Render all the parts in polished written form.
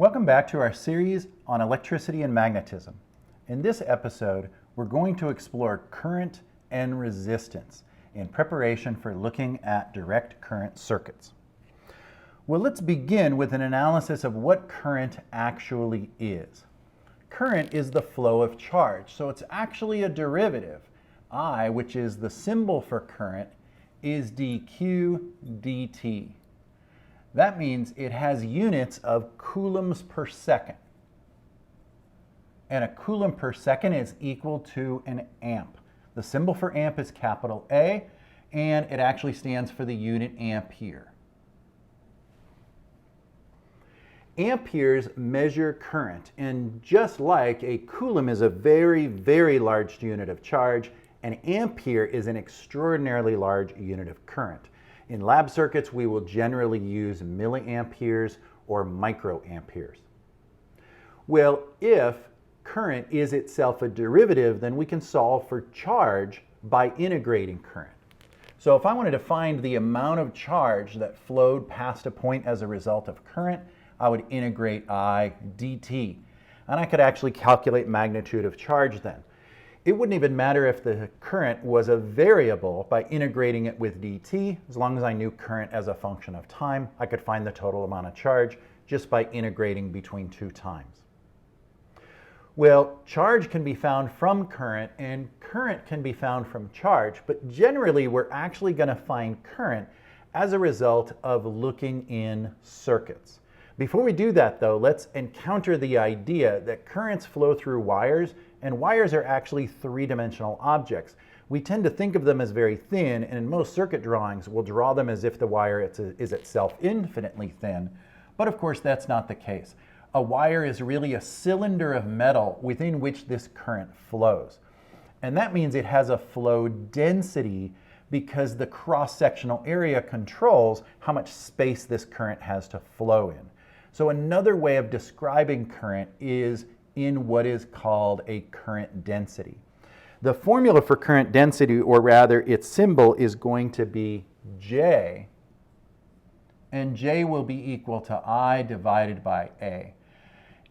Welcome back to our series on electricity and magnetism. In this episode, we're going to explore current and resistance in preparation for looking at direct current circuits. Well, let's begin with an analysis of what current actually is. Current is the flow of charge, so it's actually a derivative. I, which is the symbol for current, is dq dt. That means it has units of coulombs per second. And a coulomb per second is equal to an amp. The symbol for amp is capital A, and it actually stands for the unit ampere. Amperes measure current, and just like a coulomb is a very, very large unit of charge, an ampere is an extraordinarily large unit of current. In lab circuits, we will generally use milliamperes or microamperes. Well, if current is itself a derivative, then we can solve for charge by integrating current. So if I wanted to find the amount of charge that flowed past a point as a result of current, I would integrate I dt. And I could actually calculate magnitude of charge then. It wouldn't even matter if the current was a variable. By integrating it with dt, as long as I knew current as a function of time, I could find the total amount of charge just by integrating between two times. Well, charge can be found from current and current can be found from charge, but generally we're actually going to find current as a result of looking in circuits. Before we do that though, let's encounter the idea that currents flow through wires, and wires are actually three-dimensional objects. We tend to think of them as very thin, and in most circuit drawings we'll draw them as if the wire is itself infinitely thin, but of course that's not the case. A wire is really a cylinder of metal within which this current flows. And that means it has a flow density because the cross-sectional area controls how much space this current has to flow in. So another way of describing current is in what is called a current density. The formula for current density, or rather its symbol, is going to be J, and J will be equal to I divided by A.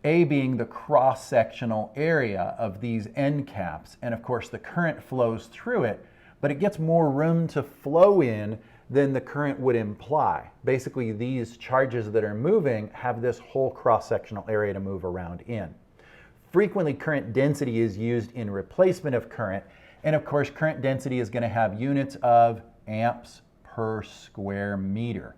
A being the cross-sectional area of these end caps, and of course the current flows through it, but it gets more room to flow in than the current would imply. Basically, these charges that are moving have this whole cross-sectional area to move around in. Frequently, current density is used in replacement of current, and of course current density is going to have units of amps per square meter.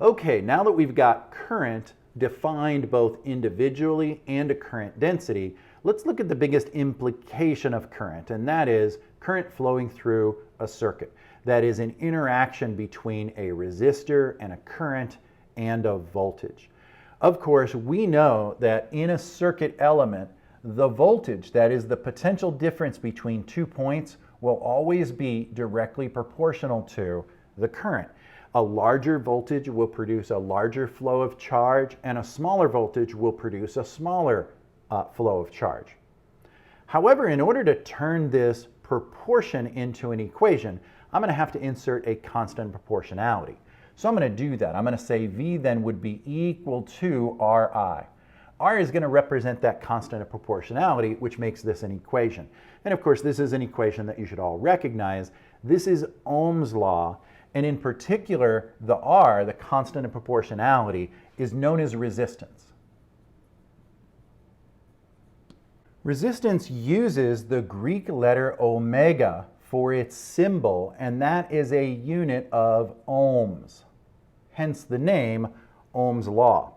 Okay, now that we've got current defined both individually and a current density, let's look at the biggest implication of current, and that is current flowing through a circuit. That is an interaction between a resistor and a current and a voltage. Of course, we know that in a circuit element, the voltage, that is the potential difference between 2 points, will always be directly proportional to the current. A larger voltage will produce a larger flow of charge, and a smaller voltage will produce a smaller flow of charge. However, in order to turn this proportion into an equation, I'm going to have to insert a constant proportionality. So I'm going to do that. I'm going to say V then would be equal to Ri. R is going to represent that constant of proportionality, which makes this an equation. And of course, this is an equation that you should all recognize. This is Ohm's law, and in particular, the R, the constant of proportionality, is known as resistance. Resistance uses the Greek letter omega for its symbol, and that is a unit of ohms. Hence the name Ohm's Law.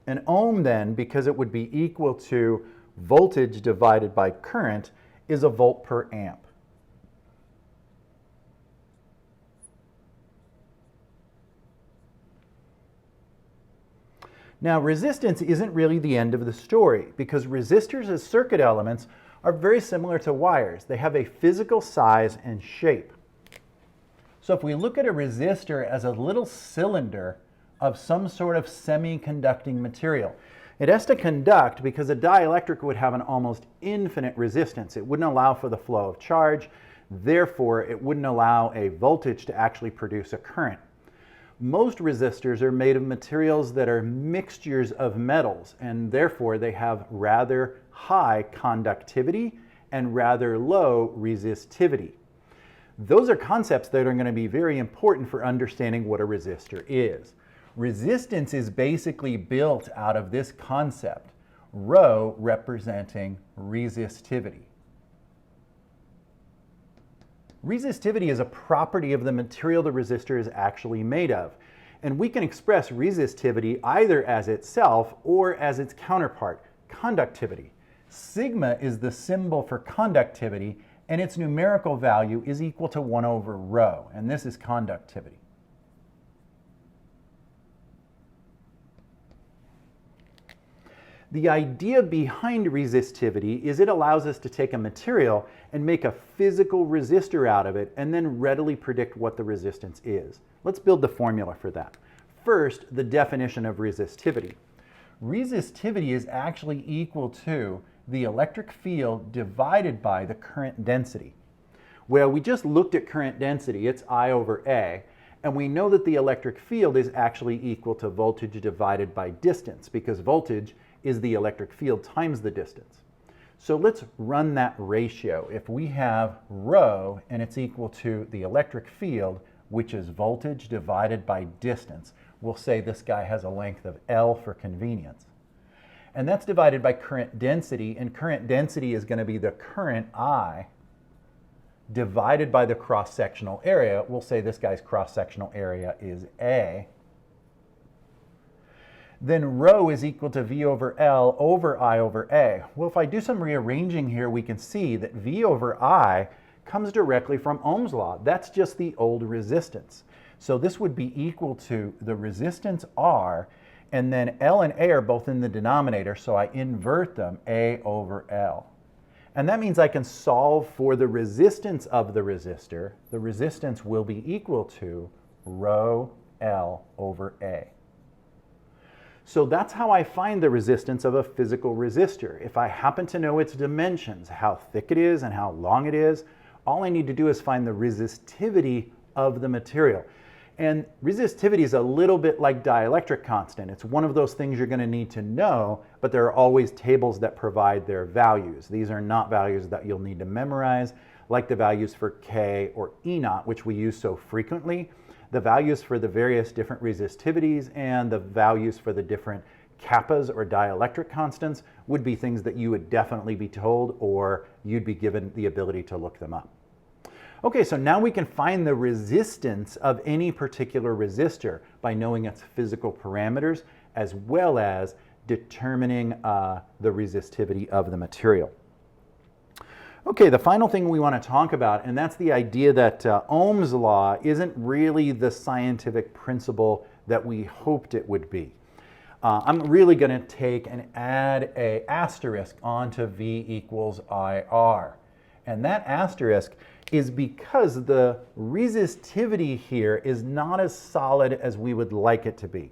An ohm then, because it would be equal to voltage divided by current, is a volt per amp. Now, resistance isn't really the end of the story, because resistors as circuit elements are very similar to wires. They have a physical size and shape. So if we look at a resistor as a little cylinder of some sort of semiconducting material, it has to conduct because a dielectric would have an almost infinite resistance. It wouldn't allow for the flow of charge. Therefore, it wouldn't allow a voltage to actually produce a current. Most resistors are made of materials that are mixtures of metals, and therefore they have rather high conductivity and rather low resistivity. Those are concepts that are going to be very important for understanding what a resistor is. Resistance is basically built out of this concept, ρ representing resistivity. Resistivity is a property of the material the resistor is actually made of, and we can express resistivity either as itself or as its counterpart, conductivity. Sigma is the symbol for conductivity, and its numerical value is equal to 1 over ρ, and this is conductivity. The idea behind resistivity is it allows us to take a material and make a physical resistor out of it and then readily predict what the resistance is. Let's build the formula for that. First, the definition of resistivity. Resistivity is actually equal to the electric field divided by the current density. Well, we just looked at current density, it's I over A, and we know that the electric field is actually equal to voltage divided by distance, because voltage is the electric field times the distance. So let's run that ratio. If we have ρ and it's equal to the electric field, which is voltage divided by distance, we'll say this guy has a length of L for convenience. And that's divided by current density, and current density is going to be the current I divided by the cross-sectional area. We'll say this guy's cross-sectional area is A. Then ρ is equal to V over L over I over A. Well, if I do some rearranging here, we can see that V over I comes directly from Ohm's law. That's just the old resistance. So this would be equal to the resistance R, and then L and A are both in the denominator, so I invert them, A over L. And that means I can solve for the resistance of the resistor. The resistance will be equal to ρ L over A. So that's how I find the resistance of a physical resistor. If I happen to know its dimensions, how thick it is and how long it is, all I need to do is find the resistivity of the material. And resistivity is a little bit like dielectric constant. It's one of those things you're going to need to know, but there are always tables that provide their values. These are not values that you'll need to memorize, like the values for K or E naught, which we use so frequently. The values for the various different resistivities and the values for the different kappas or dielectric constants would be things that you would definitely be told, or you'd be given the ability to look them up. Okay, so now we can find the resistance of any particular resistor by knowing its physical parameters as well as determining the resistivity of the material. Okay, the final thing we want to talk about, and that's the idea that Ohm's law isn't really the scientific principle that we hoped it would be. I'm really going to take and add an asterisk onto V equals IR. And that asterisk is because the resistivity here is not as solid as we would like it to be.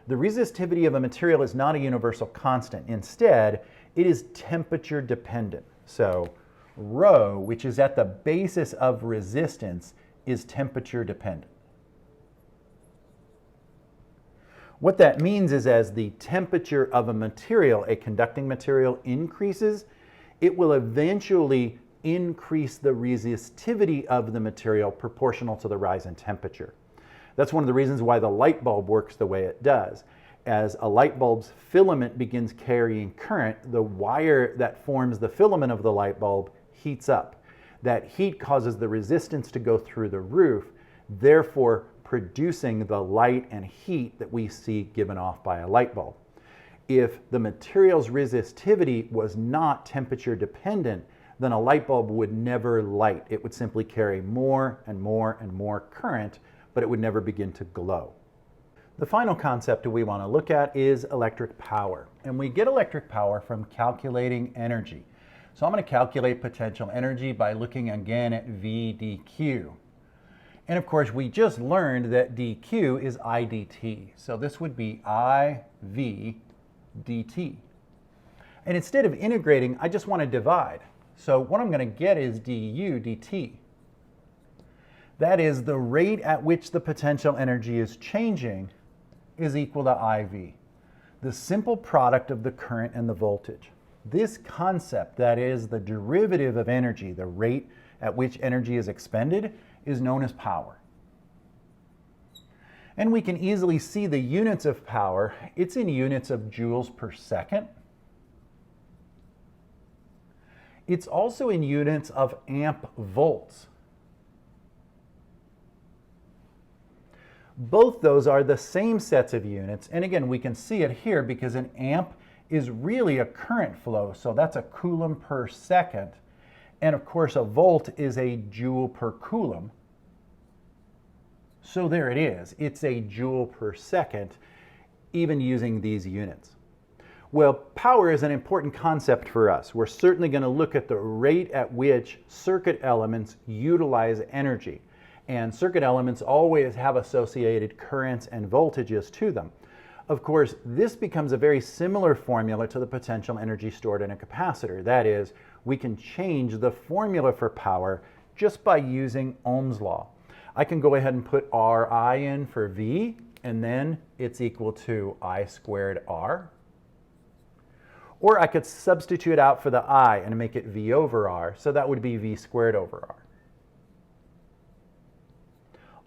The resistivity of a material is not a universal constant. Instead, it is temperature dependent. So ρ, which is at the basis of resistance, is temperature dependent. What that means is as the temperature of a material, a conducting material, increases, it will eventually increase the resistivity of the material proportional to the rise in temperature. That's one of the reasons why the light bulb works the way it does. As a light bulb's filament begins carrying current, the wire that forms the filament of the light bulb heats up. That heat causes the resistance to go through the roof, therefore producing the light and heat that we see given off by a light bulb. If the material's resistivity was not temperature dependent, then a light bulb would never light. It would simply carry more and more and more current, but it would never begin to glow. The final concept we want to look at is electric power. And we get electric power from calculating energy. So I'm going to calculate potential energy by looking again at V dq. And of course, we just learned that dq is I dt. So this would be I V dt. And instead of integrating, I just want to divide. So what I'm going to get is du dt. That is, the rate at which the potential energy is changing is equal to IV, the simple product of the current and the voltage. This concept, that is, the derivative of energy, the rate at which energy is expended, is known as power. And we can easily see the units of power. It's in units of joules per second. It's also in units of amp volts. Both those are the same sets of units. And again, we can see it here because an amp is really a current flow. So that's a coulomb per second. And of course, a volt is a joule per coulomb. So there it is. It's a joule per second, even using these units. Well, power is an important concept for us. We're certainly going to look at the rate at which circuit elements utilize energy. And circuit elements always have associated currents and voltages to them. Of course, this becomes a very similar formula to the potential energy stored in a capacitor. That is, we can change the formula for power just by using Ohm's law. I can go ahead and put Ri in for V, and then it's equal to I squared R. Or I could substitute out for the I and make it V over R, so that would be V squared over R.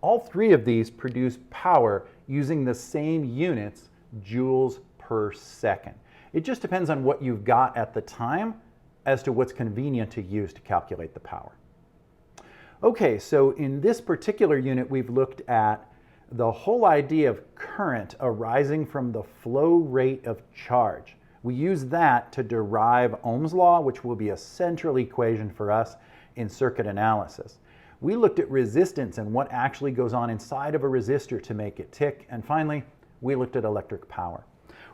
All three of these produce power using the same units, joules per second. It just depends on what you've got at the time as to what's convenient to use to calculate the power. Okay, so in this particular unit, we've looked at the whole idea of current arising from the flow rate of charge. We use that to derive Ohm's law, which will be a central equation for us in circuit analysis. We looked at resistance and what actually goes on inside of a resistor to make it tick. And finally, we looked at electric power.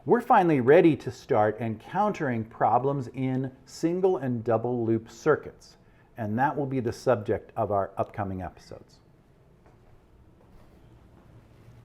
We're finally ready to start encountering problems in single and double loop circuits. And that will be the subject of our upcoming episodes.